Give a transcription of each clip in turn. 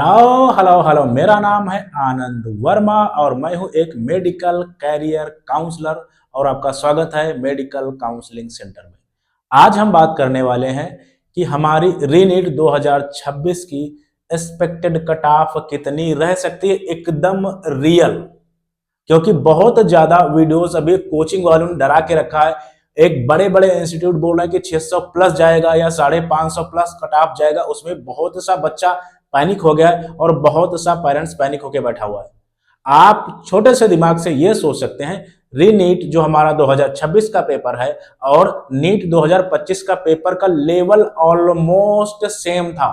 Hello hello hello, मेरा नाम है आनंद वर्मा और मैं हूं एक मेडिकल कैरियर काउंसलर और आपका स्वागत है मेडिकल काउंसलिंग सेंटर में। आज हम बात करने वाले हैं कि हमारी रीनीट 2026 की एक्सपेक्टेड कट ऑफ कितनी रह सकती है, एकदम रियल। क्योंकि बहुत ज्यादा वीडियोस अभी कोचिंग वालों ने डरा के रखा है। एक बड़े बड़े इंस्टीट्यूट बोल रहे हैं कि 600 प्लस जाएगा या 550 प्लस कट ऑफ जाएगा। उसमें बहुत सा बच्चा पैनिक हो गया है और बहुत सा पेरेंट्स पैनिक होकर बैठा हुआ है। आप छोटे से दिमाग से यह सोच सकते हैं, रीनीट जो हमारा 2026 का पेपर है और नीट 2025 का पेपर का लेवल ऑलमोस्ट सेम था।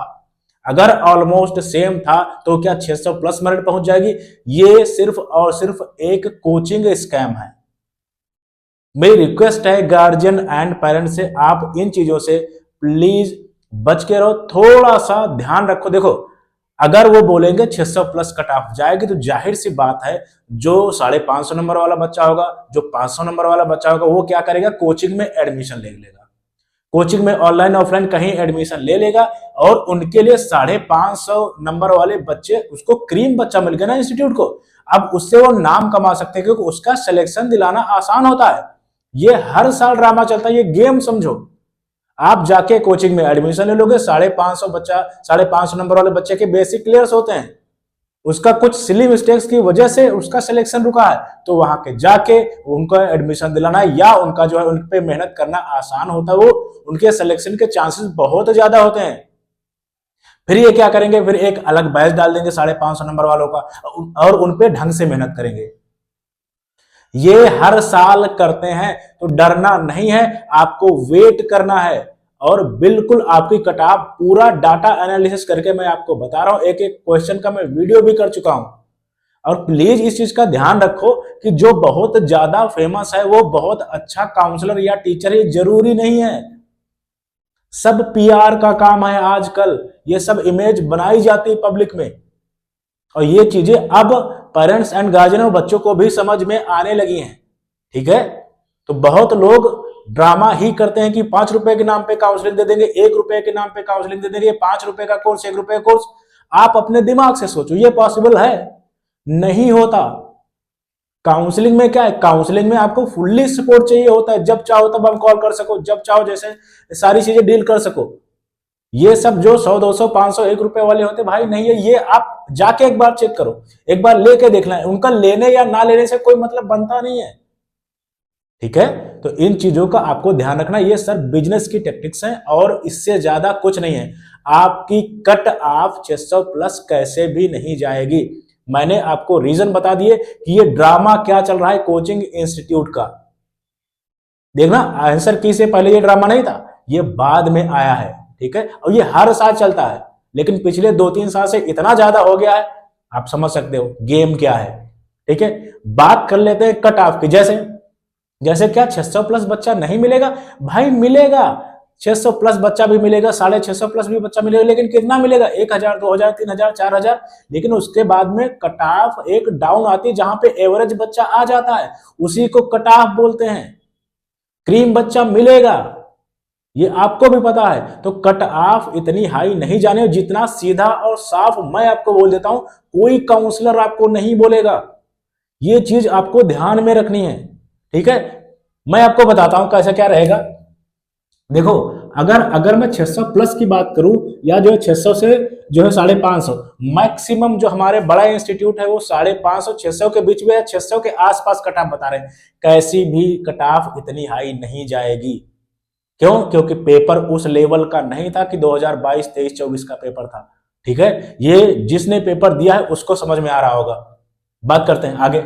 अगर ऑलमोस्ट सेम था तो क्या 600 प्लस मेरिट पहुंच जाएगी? ये सिर्फ और सिर्फ एक कोचिंग स्कैम है। मेरी रिक्वेस्ट है गार्जियन एंड पेरेंट्स से, आप इन चीजों से प्लीज बच के रहो, थोड़ा सा ध्यान रखो। देखो, अगर वो बोलेंगे 600 प्लस कट ऑफ जाएगी तो जाहिर सी बात है जो 550 नंबर वाला बच्चा होगा, जो 500 नंबर वाला बच्चा होगा, वो क्या करेगा? कोचिंग में एडमिशन ले लेगा। कोचिंग में ऑनलाइन ऑफलाइन कहीं एडमिशन ले लेगा और उनके लिए 550 नंबर वाले बच्चे, उसको क्रीम बच्चा मिल गया ना इंस्टीट्यूट को। अब उससे वो नाम कमा सकते हैं क्योंकि उसका सिलेक्शन दिलाना आसान होता है। ये हर साल ड्रामा चलता है, ये गेम समझो। आप जाके कोचिंग में एडमिशन ले लोगे, 550 नंबर वाले बच्चे के बेसिक क्लियर्स होते हैं, उसका कुछ सिली मिस्टेक्स की वजह से उसका सिलेक्शन रुका है, तो वहां के जाके उनको एडमिशन दिलाना है या उनका जो है उन पे मेहनत करना आसान होता है, वो उनके सिलेक्शन के चांसेस बहुत ज्यादा होते हैं। फिर ये क्या करेंगे? फिर एक अलग बैच डाल देंगे 550 नंबर वालों का और उनपे ढंग से मेहनत करेंगे। ये हर साल करते हैं, तो डरना नहीं है, आपको वेट करना है। और बिल्कुल आपकी कट ऑफ पूरा डाटा एनालिसिस करके मैं आपको बता रहा हूं, एक एक क्वेश्चन का मैं वीडियो भी कर चुका हूं। और प्लीज इस चीज का ध्यान रखो कि जो बहुत ज्यादा फेमस है वो बहुत अच्छा काउंसलर या टीचर है, जरूरी नहीं है। सब पीआर का काम है आजकल, ये सब इमेज बनाई जाती है पब्लिक में। और ये चीजें अब पेरेंट्स एंड गार्जियन और बच्चों को भी समझ में आने लगी हैं। ठीक है, तो बहुत लोग ड्रामा ही करते हैं कि 5 रुपए के नाम पे काउंसलिंग दे देंगे, 1 रुपए के नाम पे काउंसलिंग दे देंगे, 5 रुपए का कोर्स, 1 रुपए का कोर्स। आप अपने दिमाग से सोचो, ये पॉसिबल है? नहीं होता। काउंसलिंग में क्या है? काउंसलिंग में आपको फुल्ली सपोर्ट चाहिए होता है, जब चाहो तब आप कॉल कर सको, जब चाहो जैसे सारी चीजें डील कर सको। ये सब जो 100 200 500 1 रुपए वाले होते भाई नहीं है। ये आप जाके एक बार चेक करो, एक बार लेके देखना है। उनका लेने या ना लेने से कोई मतलब बनता नहीं है। ठीक है, तो इन चीजों का आपको ध्यान रखना। ये सर बिजनेस की टेक्टिक्स हैं और इससे ज्यादा कुछ नहीं है। आपकी कट ऑफ 600 प्लस कैसे भी नहीं जाएगी। मैंने आपको रीजन बता दिए कि ये ड्रामा क्या चल रहा है कोचिंग इंस्टीट्यूट का। देखना, आंसर की से पहले ये ड्रामा नहीं था, ये बाद में आया है। ठीक है, और ये हर साल चलता है, लेकिन पिछले 2-3 साल से इतना ज्यादा हो गया है, आप समझ सकते हो गेम क्या है। ठीक है, बात कर लेते हैं कट ऑफ की। जैसे जैसे क्या 600 प्लस बच्चा नहीं मिलेगा? भाई मिलेगा, 600 प्लस बच्चा भी मिलेगा, 650 प्लस भी बच्चा मिलेगा, लेकिन कितना मिलेगा? 1000 2000 3000 4000। लेकिन उसके बाद में कट ऑफ एक डाउन आती है जहां पे एवरेज बच्चा आ जाता है, उसी को कट ऑफ बोलते हैं। क्रीम बच्चा मिलेगा, ये आपको भी पता है। तो कट ऑफ इतनी हाई नहीं जाने, जितना सीधा और साफ मैं आपको बोल देता हूं, कोई काउंसलर आपको नहीं बोलेगा। ये चीज आपको ध्यान में रखनी है। ठीक है, मैं आपको बताता हूं कैसा क्या रहेगा। देखो, अगर अगर मैं 600 प्लस की बात करूं या जो है 600 से जो है 550, मैक्सिमम जो हमारे बड़ा इंस्टीट्यूट है वो 550 600 के बीच में या 600 के आसपास कट ऑफ बता रहे हैं। कैसी भी कट ऑफ इतनी हाई नहीं जाएगी। क्यों? क्योंकि पेपर उस लेवल का नहीं था कि 2022 23 24 का पेपर था। ठीक है, ये जिसने पेपर दिया है उसको समझ में आ रहा होगा। बात करते हैं आगे।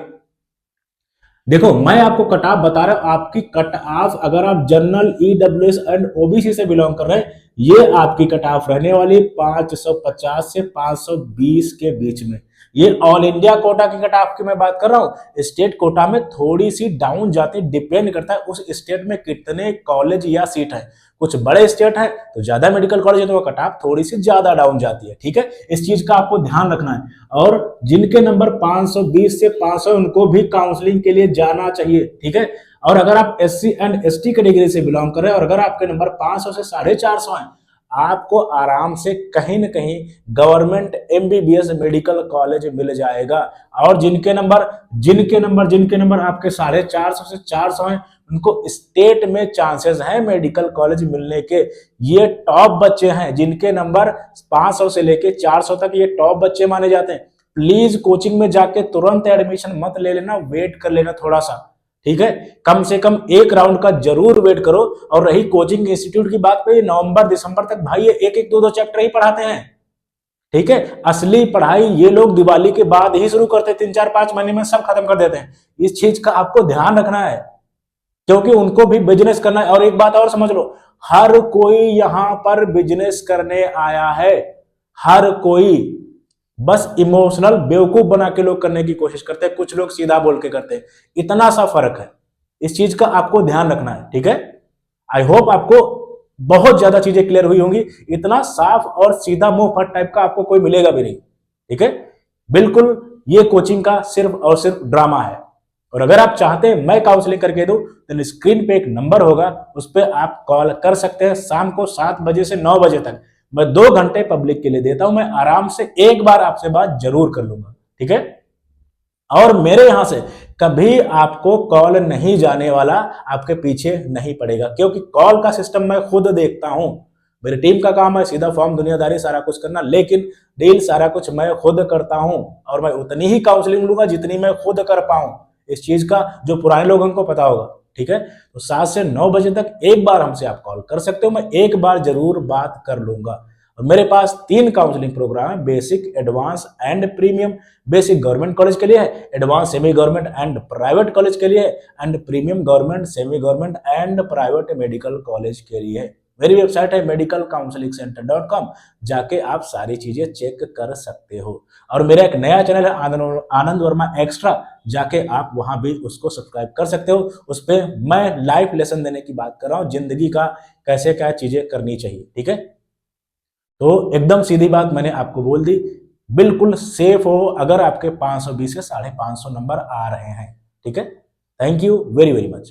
देखो, मैं आपको कट ऑफ बता रहा हूं। आपकी कट ऑफ, अगर आप जनरल ईडब्ल्यूएस एंड ओबीसी से बिलोंग कर रहे हैं, ये आपकी कट ऑफ रहने वाली 550 से 520 के बीच में। ये ऑल इंडिया कोटा की कट ऑफ की मैं बात कर रहा हूं। स्टेट कोटा में थोड़ी सी डाउन जाती, डिपेंड करता है उस स्टेट में कितने कॉलेज या सीट है। कुछ बड़े स्टेट है तो ज्यादा मेडिकल कॉलेज है तो कट ऑफ थोड़ी सी ज्यादा डाउन जाती है। ठीक है, इस चीज का आपको ध्यान रखना है। और जिनके नंबर 520 से 500 उनको भी काउंसलिंग के लिए जाना चाहिए। ठीक है, और अगर आप एससी एंड एसटी कैटेगरी से बिलोंग कर रहे हैं और अगर आपके नंबर 500 से 450 हैं, आपको आराम से कहीं न कहीं गवर्नमेंट एमबीबीएस मेडिकल कॉलेज मिल जाएगा। और जिनके नंबर आपके 450 से 400 हैं, उनको स्टेट में चांसेस हैं मेडिकल कॉलेज मिलने के। ये टॉप बच्चे हैं जिनके नंबर 500 से लेके 400 तक, ये टॉप बच्चे माने जाते हैं। प्लीज कोचिंग में जाके तुरंत एडमिशन मत ले लेना, वेट कर लेना थोड़ा सा, ठीक है। कम से कम एक राउंड का जरूर वेट करो। और रही कोचिंग इंस्टीट्यूट की बात, पे नवंबर दिसंबर तक भाई ये एक एक दो दो चैप्टर ही पढ़ाते हैं, ठीक है। असली पढ़ाई ये लोग दिवाली के बाद ही शुरू करते हैं, 3-4-5 महीने में सब खत्म कर देते हैं। इस चीज का आपको ध्यान रखना है, क्योंकि उनको भी बिजनेस करना है। और एक बात और समझ लो, हर कोई यहां पर बिजनेस करने आया है, हर कोई। बस इमोशनल बेवकूफ बना के लोग करने की कोशिश करते हैं, कुछ लोग सीधा बोल के करते हैं। इतना सा फर्क है, इस चीज का आपको ध्यान रखना है, ठीक है। आई होप आपको बहुत ज्यादा चीजें क्लियर हुई होंगी। इतना साफ और सीधा मुंह फट टाइप का आपको कोई मिलेगा भी नहीं, ठीक है। बिल्कुल ये कोचिंग का सिर्फ और सिर्फ ड्रामा है। और अगर आप चाहते हैं मैं काउंसलिंग करके दूं, तो स्क्रीन पे एक नंबर होगा, उस पर आप कॉल कर सकते हैं। शाम को 7 बजे से 9 बजे तक मैं 2 घंटे पब्लिक के लिए देता हूं। मैं आराम से एक बार आपसे बात जरूर कर लूंगा, ठीक है। और मेरे यहां से कभी आपको कॉल नहीं जाने वाला, आपके पीछे नहीं पड़ेगा, क्योंकि कॉल का सिस्टम मैं खुद देखता हूं। मेरी टीम का काम है सीधा फॉर्म दुनियादारी सारा कुछ करना, लेकिन डील सारा कुछ मैं खुद करता हूं। और मैं उतनी ही काउंसलिंग लूंगा जितनी मैं खुद कर पाऊं। इस चीज का जो पुराने लोगों को पता होगा, ठीक है। तो 7 से 9 बजे तक एक बार हमसे आप कॉल कर सकते हो, मैं एक बार जरूर बात कर लूंगा। और मेरे पास 3 काउंसलिंग प्रोग्राम है, basic, advance and premium. Basic government college के लिए है, advance semi government and private college के लिए है, and premium government, semi government and private medical college के लिए है। मेरी वेबसाइट है medicalcounselingcenter.com, जाके आप सारी चीजें चेक कर सकते हो। और मेरा एक नया चैनल है आनंद वर्मा एक्स्ट्रा, जाके आप वहां भी उसको सब्सक्राइब कर सकते हो। उस पर मैं लाइफ लेसन देने की बात कर रहा हूँ, जिंदगी का कैसे क्या चीजें करनी चाहिए, ठीक है। तो एकदम सीधी बात मैंने आपको बोल दी, बिल्कुल सेफ हो अगर आपके 520 से 550 नंबर आ रहे हैं, ठीक है। Thank you very very much.